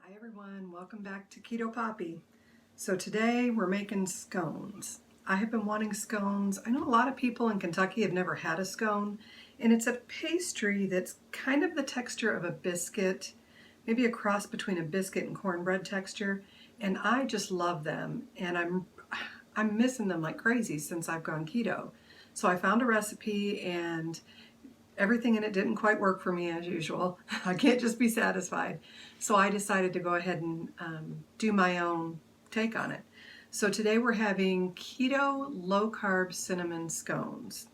Hi everyone, welcome back to Keto Poppy. So today we're making scones. I have been wanting scones. I know a lot of people in Kentucky have never had a scone, and it's a pastry that's kind of the texture of a biscuit, maybe a cross between a biscuit and cornbread texture, and I just love them, and I'm missing them like crazy since I've gone keto. So I found a recipe and everything in it didn't quite work for me as usual. I can't just be satisfied. So I decided to go ahead and do my own take on it. So today we're having keto low-carb cinnamon scones.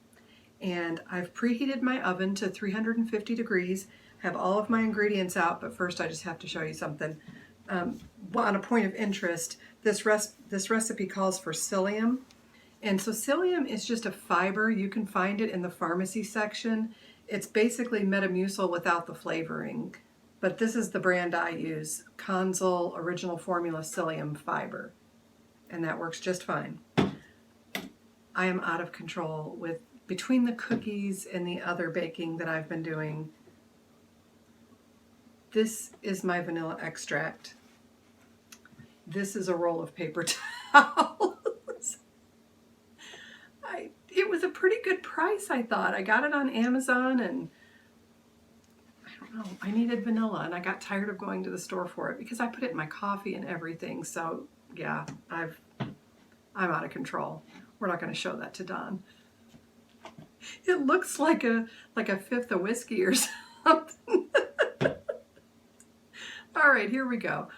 And I've preheated my oven to 350 degrees. I have all of my ingredients out, but first I just have to show you something. On a point of interest, this recipe calls for psyllium. And so psyllium is just a fiber. You can find it in the pharmacy section. It's basically Metamucil without the flavoring. But this is the brand I use, Consul Original Formula Psyllium Fiber. And that works just fine. I am out of control with between the cookies and the other baking that I've been doing. This is my vanilla extract. This is a roll of paper towel. It was a pretty good price, I thought. I got it on Amazon, and I don't know, I needed vanilla, and I got tired of going to the store for it because I put it in my coffee and everything. So yeah, I'm out of control. We're not going to show that to Don. It looks like a fifth of whiskey or something. All right, here we go.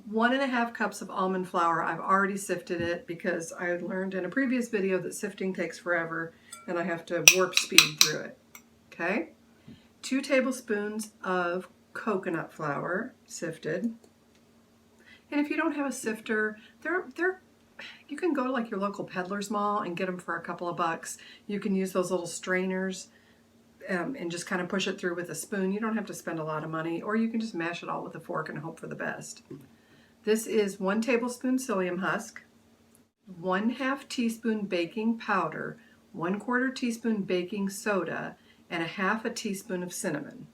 1.5 cups of almond flour. I've already sifted it because I learned in a previous video that sifting takes forever and I have to warp speed through it. Okay? 2 tablespoons of coconut flour, sifted. And if you don't have a sifter, you can go to like your local peddler's mall and get them for a couple of bucks. You can use those little strainers and just kind of push it through with a spoon. You don't have to spend a lot of money, or you can just mash it all with a fork and hope for the best. This is 1 tablespoon psyllium husk, 1/2 teaspoon baking powder, 1/4 teaspoon baking soda, and 1/2 teaspoon of cinnamon.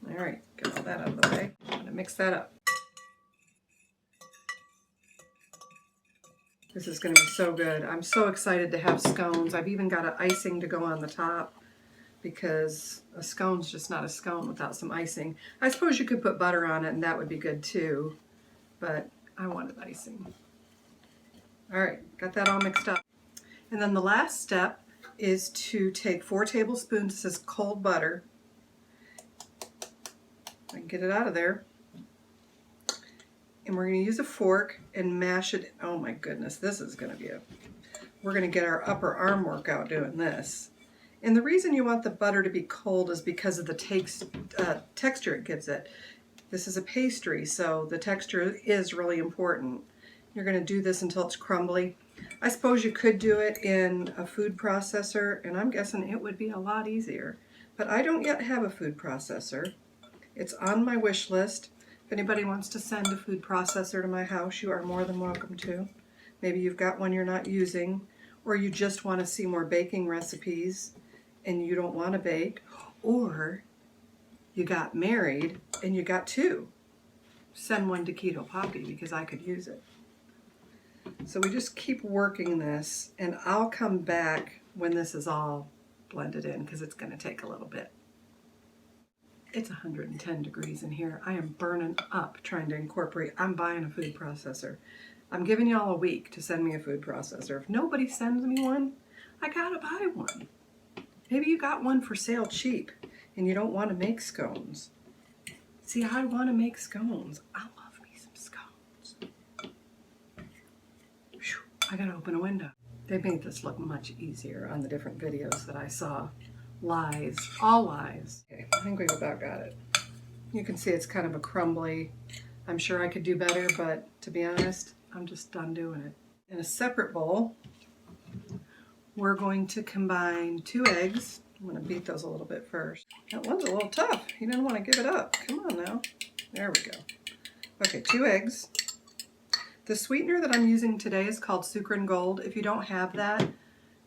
All right, get all that out of the way. I'm going to mix that up. This is going to be so good. I'm so excited to have scones. I've even got an icing to go on the top because a scone's just not a scone without some icing. I suppose you could put butter on it and that would be good too, but I wanted icing. All right, got that all mixed up. And then the last step is to take 4 tablespoons, this is cold butter. I can get it out of there. And we're going to use a fork and mash it. Oh my goodness, this is going to be we're going to get our upper arm workout doing this. And the reason you want the butter to be cold is because of the texture it gives it. This is a pastry, so the texture is really important. You're going to do this until it's crumbly. I suppose you could do it in a food processor, and I'm guessing it would be a lot easier. But I don't yet have a food processor. It's on my wish list. If anybody wants to send a food processor to my house, you are more than welcome to. Maybe you've got one you're not using, or you just want to see more baking recipes and you don't want to bake, or you got married and you got 2. Send one to Keto Poppy because I could use it. So we just keep working this, and I'll come back when this is all blended in because it's going to take a little bit. It's 110 degrees in here. I am burning up trying to incorporate. I'm buying a food processor. I'm giving y'all a week to send me a food processor. If nobody sends me one, I gotta buy one. Maybe you got one for sale cheap and you don't want to make scones. See, I want to make scones. I love me some scones. Whew, I gotta open a window. They made this look much easier on the different videos that I saw. Lies, all lies. Okay, I think we've about got it. You can see it's kind of a crumbly. I'm sure I could do better, but to be honest, I'm just done doing it. In a separate bowl, we're going to combine 2 eggs. I'm going to beat those a little bit first. That one's a little tough. You didn't want to give it up. Come on now. There we go. Okay, 2 eggs. The sweetener that I'm using today is called Sukrin Gold. If you don't have that,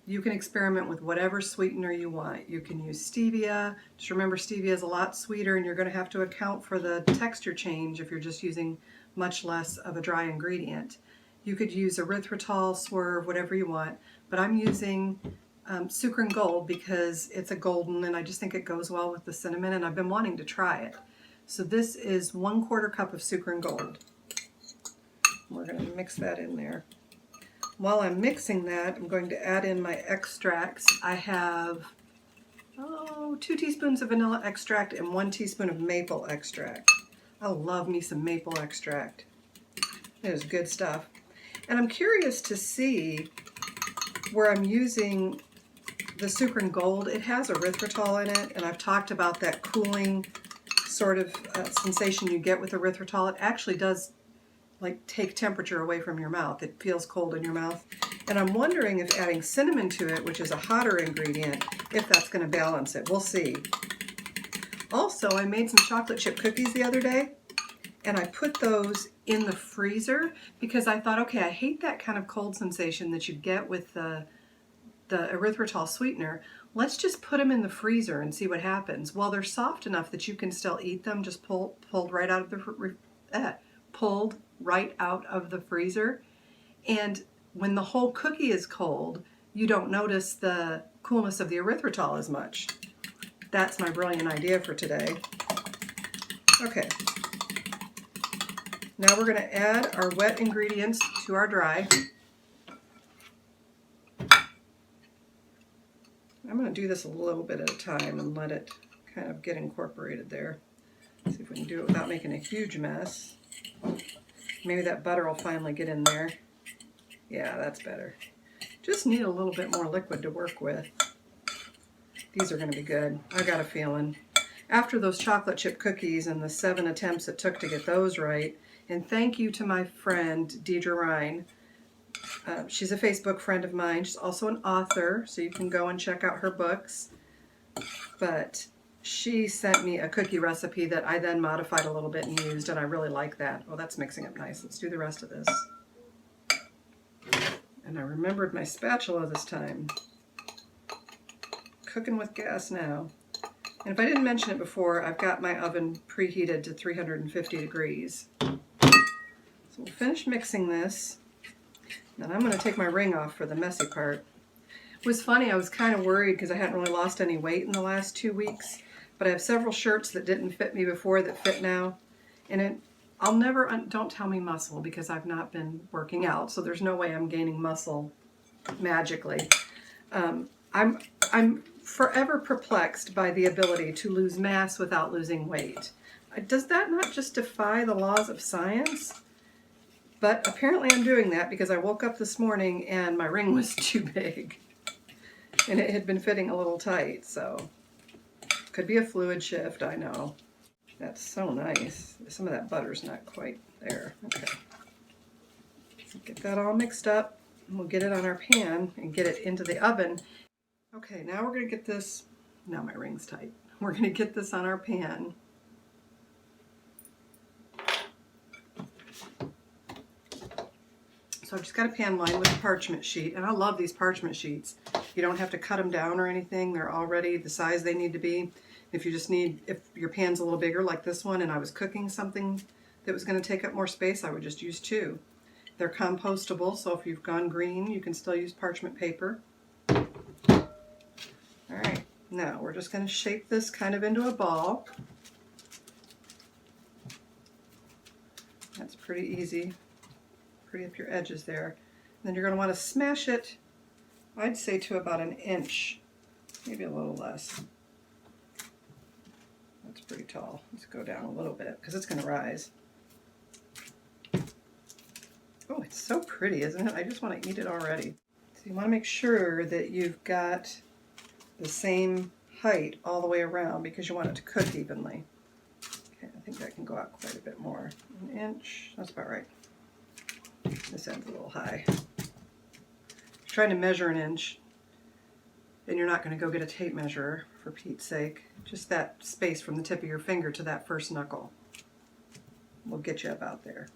You can experiment with whatever sweetener you want. You can use stevia. Just remember, stevia is a lot sweeter, and you're going to have to account for the texture change if you're just using much less of a dry ingredient. You could use erythritol, swerve, whatever you want, but I'm using Sukrin Gold because it's a golden, and I just think it goes well with the cinnamon, and I've been wanting to try it. So this is 1/4 cup of Sukrin Gold. We're going to mix that in there. While I'm mixing that, I'm going to add in my extracts. I have 2 teaspoons of vanilla extract and 1 teaspoon of maple extract. I love me some maple extract. It is good stuff. And I'm curious to see where I'm using the Sukrin Gold. It has erythritol in it, and I've talked about that cooling sort of sensation you get with erythritol. It actually does like take temperature away from your mouth. It feels cold in your mouth. And I'm wondering if adding cinnamon to it, which is a hotter ingredient, if that's going to balance it. We'll see. Also, I made some chocolate chip cookies the other day, and I put those in the freezer because I thought, okay, I hate that kind of cold sensation that you get with the erythritol sweetener. Let's just put them in the freezer and see what happens. Well, they're soft enough that you can still eat them, just pulled right out of the freezer. And when the whole cookie is cold, you don't notice the coolness of the erythritol as much. That's my brilliant idea for today. Okay. Now we're going to add our wet ingredients to our dry. I'm going to do this a little bit at a time and let it kind of get incorporated there. See if we can do it without making a huge mess. Maybe that butter will finally get in there. Yeah, that's better. Just need a little bit more liquid to work with. These are going to be good. I got a feeling. After those chocolate chip cookies and the 7 attempts it took to get those right, and thank you to my friend Deidre Ryan. She's a Facebook friend of mine. She's also an author, so you can go and check out her books. But she sent me a cookie recipe that I then modified a little bit and used, and I really like that. Oh, that's mixing up nice. Let's do the rest of this. And I remembered my spatula this time. Cooking with gas now. And if I didn't mention it before, I've got my oven preheated to 350 degrees. So we'll finish mixing this. Then I'm going to take my ring off for the messy part. It was funny, I was kind of worried because I hadn't really lost any weight in the last 2 weeks. But I have several shirts that didn't fit me before that fit now. And I'll never, don't tell me muscle because I've not been working out. So there's no way I'm gaining muscle magically. I'm forever perplexed by the ability to lose mass without losing weight. Does that not just defy the laws of science? But apparently I'm doing that because I woke up this morning and my ring was too big. And it had been fitting a little tight, so could be a fluid shift, I know. That's so nice. Some of that butter's not quite there. Okay. Get that all mixed up. And we'll get it on our pan and get it into the oven. Okay, now we're going to get this, now my ring's tight. We're going to get this on our pan. So I've just got a pan lined with a parchment sheet, and I love these parchment sheets. You don't have to cut them down or anything. They're already the size they need to be. If you just need, if your pan's a little bigger like this one and I was cooking something that was going to take up more space, I would just use 2. They're compostable, so if you've gone green, you can still use parchment paper. Alright, now we're just going to shape this kind of into a ball. That's pretty easy. Pretty up your edges there. And then you're going to want to smash it, I'd say to about 1 inch, maybe a little less. That's pretty tall. Let's go down a little bit because it's going to rise. Oh, it's so pretty, isn't it? I just want to eat it already. So you want to make sure that you've got the same height all the way around because you want it to cook evenly. Okay, I think that can go out quite a bit more. 1 inch, that's about right. This end's a little high. If you're trying to measure 1 inch, then you're not going to go get a tape measure, for Pete's sake. Just that space from the tip of your finger to that first knuckle will get you about there.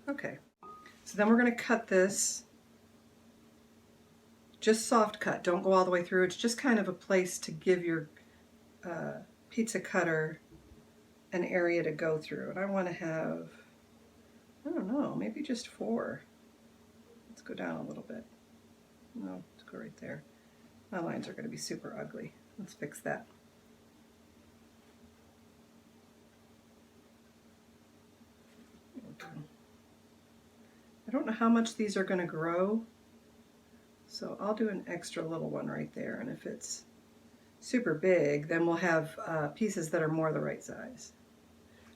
Okay, so then we're going to cut this Just soft cut. Don't go all the way through. It's just kind of a place to give your pizza cutter an area to go through. And I want to have, I don't know, maybe just 4. Let's go down a little bit. No, let's go right there. My lines are going to be super ugly. Let's fix that. I don't know how much these are going to grow, so I'll do an extra little one right there, and if it's super big, then we'll have pieces that are more the right size.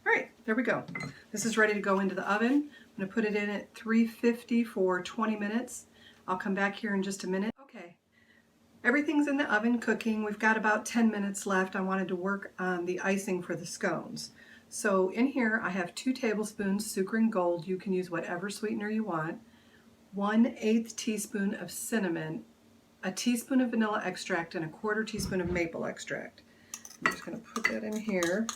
All right, there we go. This is ready to go into the oven. I'm going to put it in at 350 for 20 minutes. I'll come back here in just a minute. Okay, everything's in the oven cooking. We've got about 10 minutes left. I wanted to work on the icing for the scones. So in here I have 2 tablespoons Sukrin Gold. You can use whatever sweetener you want. 1/8 teaspoon of cinnamon, a teaspoon of vanilla extract, and a 1/4 teaspoon of maple extract. I'm just going to put that in here.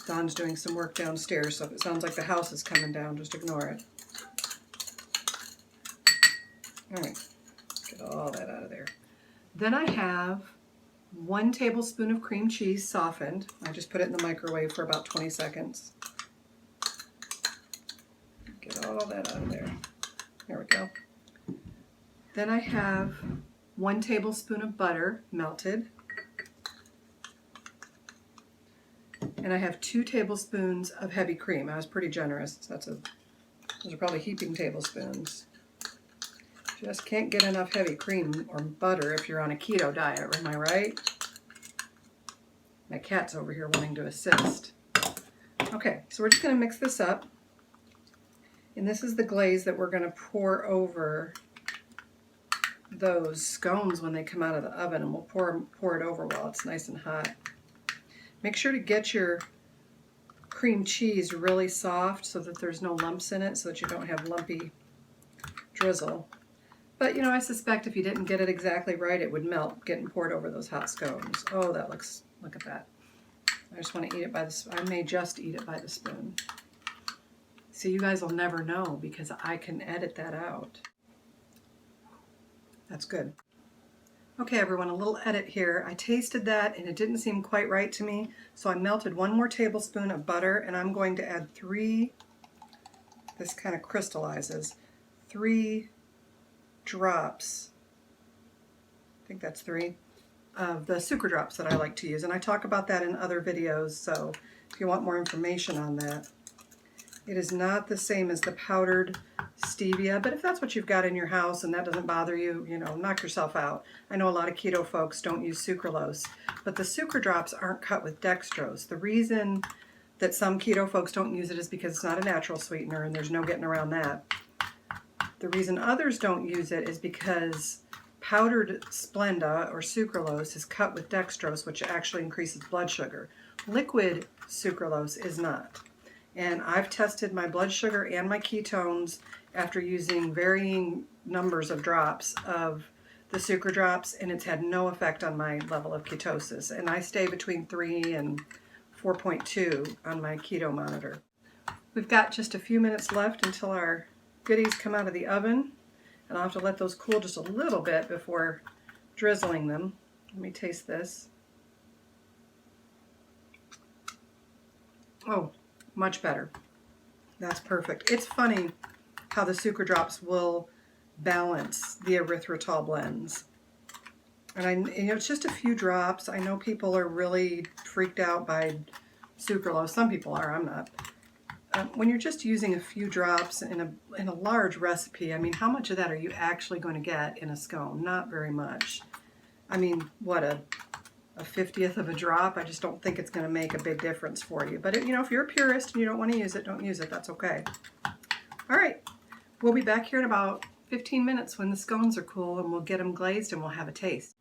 Dawn's doing some work downstairs, so if it sounds like the house is coming down, just ignore it. All right, get all that out of there. Then I have 1 tablespoon of cream cheese softened. I just put it in the microwave for about 20 seconds. Get all that out of there. There we go. Then I have 1 tablespoon of butter melted. And I have 2 tablespoons of heavy cream. I was pretty generous. Those are probably heaping tablespoons. Just can't get enough heavy cream or butter if you're on a keto diet, am I right? My cat's over here wanting to assist. Okay, so we're just going to mix this up. And this is the glaze that we're going to pour over those scones when they come out of the oven, and we'll pour it over while it's nice and hot. Make sure to get your cream cheese really soft so that there's no lumps in it, so that you don't have lumpy drizzle. But you know, I suspect if you didn't get it exactly right, it would melt getting poured over those hot scones. Oh, that looks, look at that. I just want to eat it by the spoon. I may just eat it by the spoon. See, you guys will never know because I can edit that out. That's good. Okay, everyone, a little edit here. I tasted that and it didn't seem quite right to me, so I melted 1 more tablespoon of butter, and I'm going to add 3, this kind of crystallizes, 3 drops, I think that's 3, of the Sucradrops that I like to use, and I talk about that in other videos, so if you want more information on that. It is not the same as the powdered stevia, but if that's what you've got in your house and that doesn't bother you, you know, knock yourself out. I know a lot of keto folks don't use sucralose, but the Sucradrops aren't cut with dextrose. The reason that some keto folks don't use it is because it's not a natural sweetener and there's no getting around that. The reason others don't use it is because powdered Splenda or sucralose is cut with dextrose, which actually increases blood sugar. Liquid sucralose is not. And I've tested my blood sugar and my ketones after using varying numbers of drops of the Sucradrops, and it's had no effect on my level of ketosis. And I stay between 3 and 4.2 on my keto monitor. We've got just a few minutes left until our goodies come out of the oven, and I'll have to let those cool just a little bit before drizzling them. Let me taste this. Oh, much better. That's perfect. It's funny how the Sucradrops will balance the erythritol blends. And you know, it's just a few drops. I know people are really freaked out by sucralose. Some people are, I'm not. When you're just using a few drops in a large recipe, I mean, how much of that are you actually going to get in a scone? Not very much. I mean, what, a 50th of a drop? I just don't think it's going to make a big difference for you. But you know, if you're a purist and you don't want to use it, don't use it. That's okay. All right, we'll be back here in about 15 minutes when the scones are cool, and we'll get them glazed and we'll have a taste.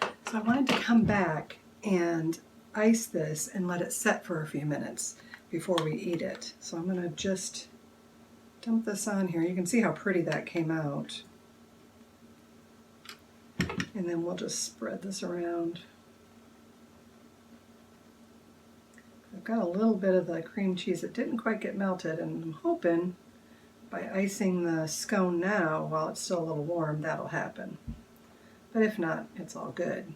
So I wanted to come back and ice this and let it set for a few minutes before we eat it. So I'm going to just dump this on here. You can see how pretty that came out. And then we'll just spread this around. I've got a little bit of the cream cheese that didn't quite get melted, and I'm hoping by icing the scone now while it's still a little warm, that'll happen. But if not, it's all good.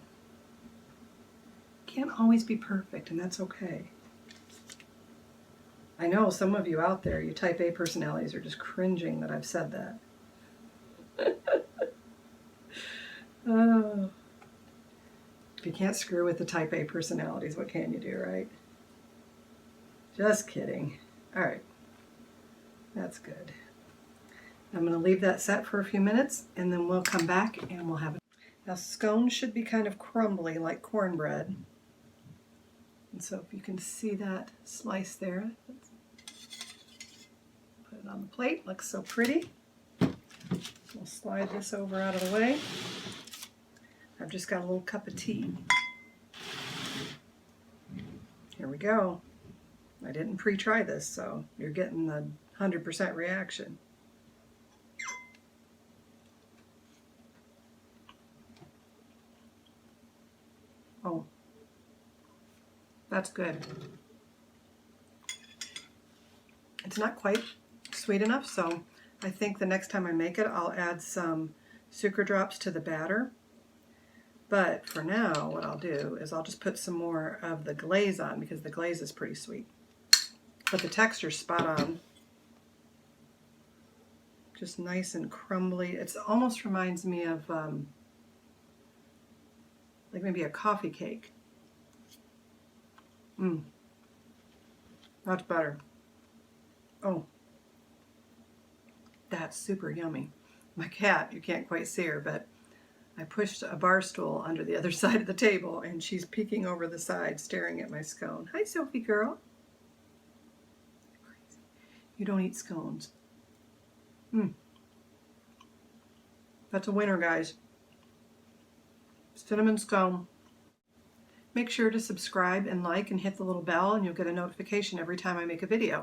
Can't always be perfect, and that's okay. I know some of you out there, you type A personalities, are just cringing that I've said that. Oh. If you can't screw with the type A personalities, what can you do, right? Just kidding. All right. That's good. I'm going to leave that set for a few minutes, and then we'll come back and we'll have it. Now, scones should be kind of crumbly like cornbread. And so if you can see that slice there, put it on the plate. Looks so pretty. We'll slide this over out of the way. I've just got a little cup of tea. Here we go. I didn't pre-try this, so you're getting the 100% reaction. Oh, that's good. It's not quite sweet enough, so I think the next time I make it, I'll add some Sucradrops to the batter. But for now, what I'll do is I'll just put some more of the glaze on because the glaze is pretty sweet. But the texture's spot on. Just nice and crumbly. It almost reminds me of like maybe a coffee cake. That's better. Oh, that's super yummy. My cat, you can't quite see her, but I pushed a bar stool under the other side of the table and she's peeking over the side staring at my scone. Hi, Sophie girl. You don't eat scones. That's a winner, guys. Cinnamon scone. Make sure to subscribe and like and hit the little bell and you'll get a notification every time I make a video.